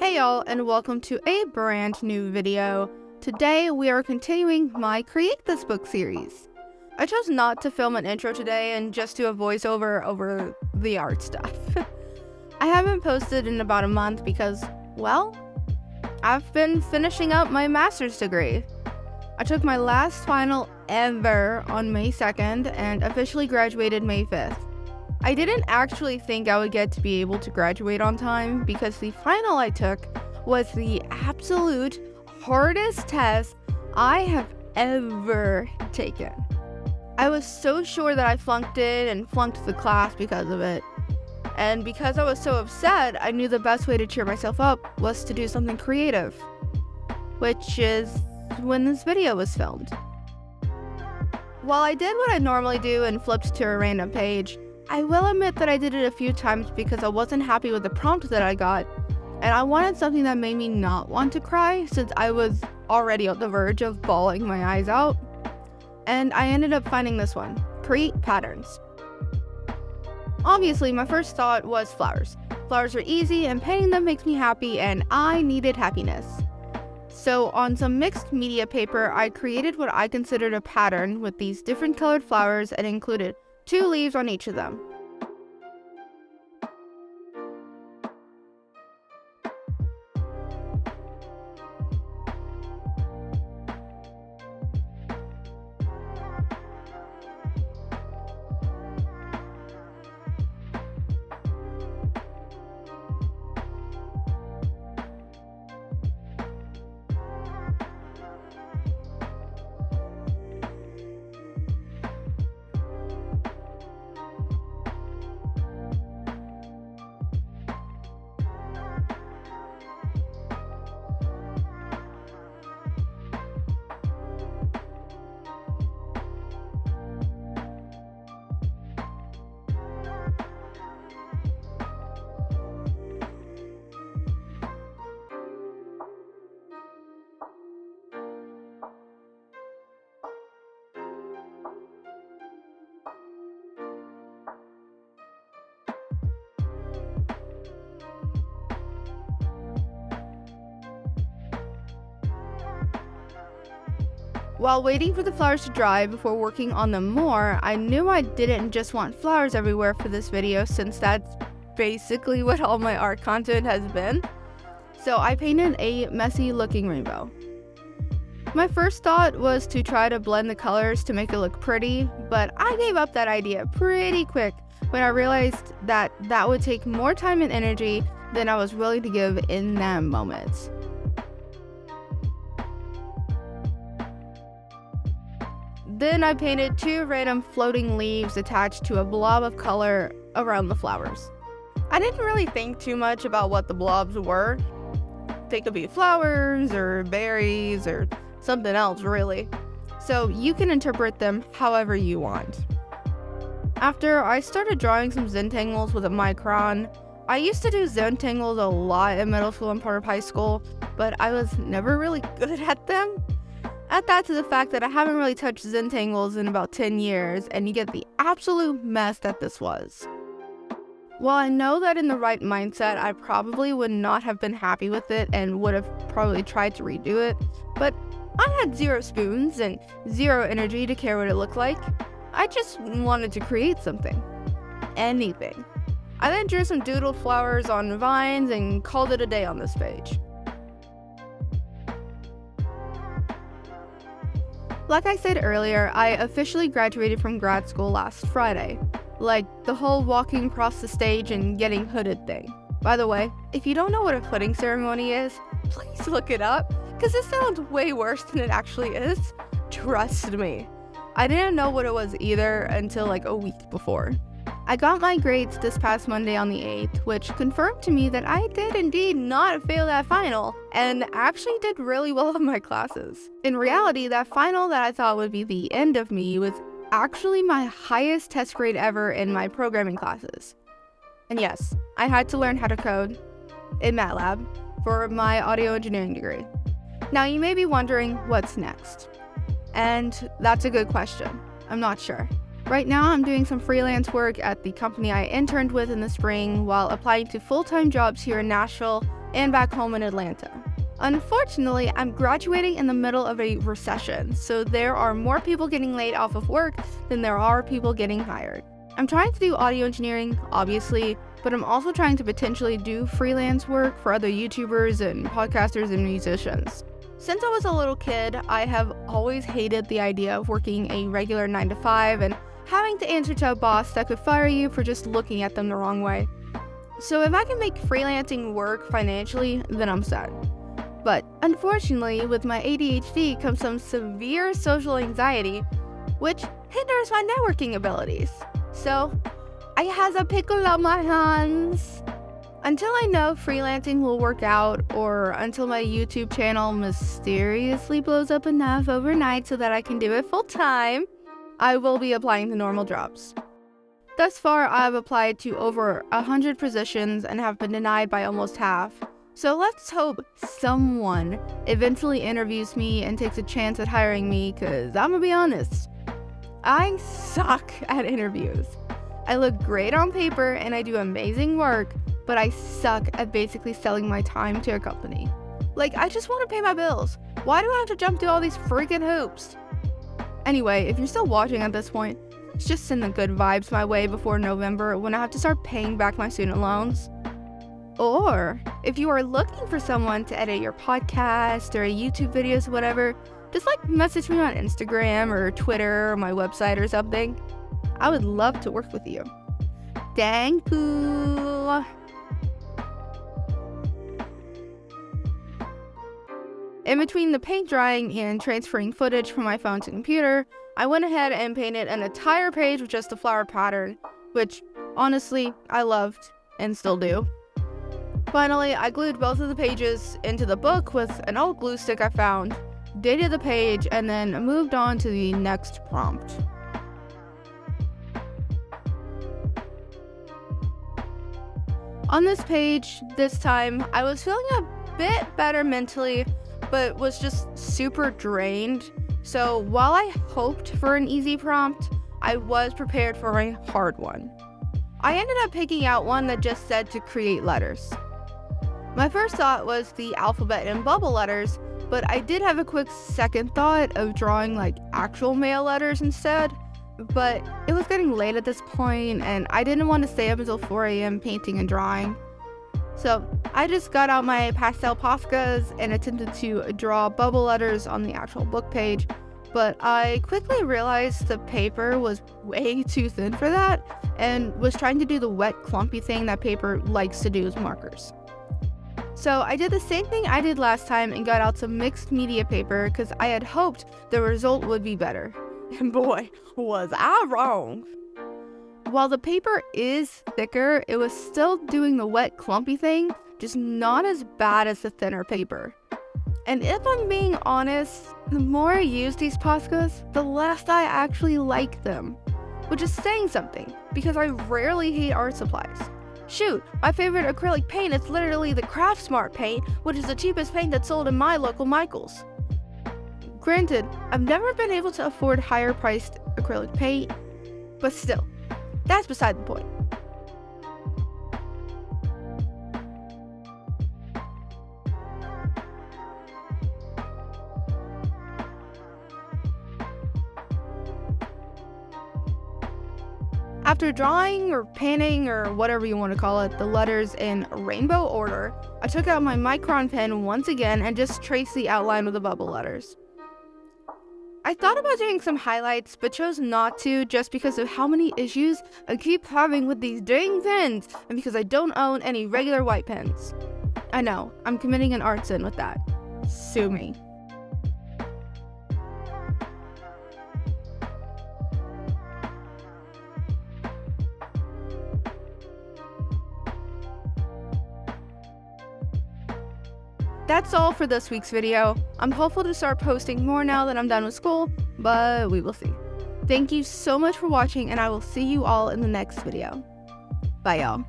Hey y'all, and welcome to a brand new video. Today we are continuing my Create This Book series. I chose not to film an intro today and just do a voiceover over the art stuff. I haven't posted in about a month because, well, I've been finishing up my master's degree. I took my last final ever on May 2nd and officially graduated May 5th. I didn't actually think I would get to be able to graduate on time because the final I took was the absolute hardest test I have ever taken. I was so sure that I flunked it and flunked the class because of it. And because I was so upset, I knew the best way to cheer myself up was to do something creative, which is when this video was filmed. While I did what I normally do and flipped to a random page, I will admit that I did it a few times because I wasn't happy with the prompt that I got, and I wanted something that made me not want to cry since I was already on the verge of bawling my eyes out. And I ended up finding this one, Create Patterns. Obviously, my first thought was flowers. Flowers are easy and painting them makes me happy, and I needed happiness. So on some mixed media paper, I created what I considered a pattern with these different colored flowers and included 2 leaves on each of them. While waiting for the flowers to dry before working on them more, I knew I didn't just want flowers everywhere for this video since that's basically what all my art content has been. So I painted a messy looking rainbow. My first thought was to try to blend the colors to make it look pretty, but I gave up that idea pretty quick when I realized that that would take more time and energy than I was willing to give in them moments. Then I painted 2 random floating leaves attached to a blob of color around the flowers. I didn't really think too much about what the blobs were. They could be flowers or berries or something else really. So you can interpret them however you want. After I started drawing some zentangles with a micron. I used to do zentangles a lot in middle school and part of high school, but I was never really good at them. Add that to the fact that I haven't really touched zentangles in about 10 years, and you get the absolute mess that this was. While I know that in the right mindset, I probably would not have been happy with it and would have probably tried to redo it, but I had 0 spoons and 0 energy to care what it looked like. I just wanted to create something. Anything. I then drew some doodle flowers on vines and called it a day on this page. Like I said earlier, I officially graduated from grad school last Friday. Like the whole walking across the stage and getting hooded thing. By the way, if you don't know what a hooding ceremony is, please look it up, because it sounds way worse than it actually is. Trust me. I didn't know what it was either until like a week before. I got my grades this past Monday on the 8th, which confirmed to me that I did indeed not fail that final, and actually did really well in my classes. In reality, that final that I thought would be the end of me was actually my highest test grade ever in my programming classes. And yes, I had to learn how to code in MATLAB for my audio engineering degree. Now you may be wondering what's next. And that's a good question. I'm not sure. Right now, I'm doing some freelance work at the company I interned with in the spring while applying to full-time jobs here in Nashville and back home in Atlanta. Unfortunately, I'm graduating in the middle of a recession, so there are more people getting laid off of work than there are people getting hired. I'm trying to do audio engineering, obviously, but I'm also trying to potentially do freelance work for other YouTubers and podcasters and musicians. Since I was a little kid, I have always hated the idea of working a regular 9 to 5 and having to answer to a boss that could fire you for just looking at them the wrong way. So if I can make freelancing work financially, then I'm set. But unfortunately, with my ADHD comes some severe social anxiety, which hinders my networking abilities. So I has a pickle on my hands. Until I know freelancing will work out, or until my YouTube channel mysteriously blows up enough overnight so that I can do it full time, I will be applying to normal jobs. Thus far, I've applied to over 100 positions and have been denied by almost half. So let's hope someone eventually interviews me and takes a chance at hiring me, cause I'm gonna be honest, I suck at interviews. I look great on paper and I do amazing work, but I suck at basically selling my time to a company. Like, I just want to pay my bills. Why do I have to jump through all these freaking hoops? Anyway, if you're still watching at this point, just send the good vibes my way before November when I have to start paying back my student loans. Or, if you are looking for someone to edit your podcast or YouTube videos, whatever, just message me on Instagram or Twitter or my website or something. I would love to work with you. Thank you. In between the paint drying and transferring footage from my phone to computer, I went ahead and painted an entire page with just a flower pattern, which, honestly, I loved and still do. Finally, I glued both of the pages into the book with an old glue stick I found, dated the page, and then moved on to the next prompt. On this page, this time, I was feeling a bit better mentally, but was just super drained. So while I hoped for an easy prompt, I was prepared for a hard one. I ended up picking out one that just said to create letters. My first thought was the alphabet in bubble letters, but I did have a quick second thought of drawing actual male letters instead. But it was getting late at this point, and I didn't want to stay up until 4 a.m. painting and drawing. So I just got out my pastel Poscas and attempted to draw bubble letters on the actual book page, but I quickly realized the paper was way too thin for that, and was trying to do the wet clumpy thing that paper likes to do with markers. So I did the same thing I did last time and got out some mixed media paper because I had hoped the result would be better. And boy, was I wrong. While the paper is thicker, it was still doing the wet clumpy thing, just not as bad as the thinner paper. And if I'm being honest, the more I use these Poscas, the less I actually like them. Which is saying something, because I rarely hate art supplies. Shoot, my favorite acrylic paint is literally the Craft Smart paint, which is the cheapest paint that's sold in my local Michaels. Granted, I've never been able to afford higher priced acrylic paint, but still, that's beside the point. After drawing or painting or whatever you want to call it, the letters in rainbow order, I took out my Micron pen once again and just traced the outline of the bubble letters. I thought about doing some highlights, but chose not to just because of how many issues I keep having with these dang pens, and because I don't own any regular white pens. I know, I'm committing an art sin with that. Sue me. That's all for this week's video. I'm hopeful to start posting more now that I'm done with school, but we will see. Thank you so much for watching, and I will see you all in the next video. Bye, y'all.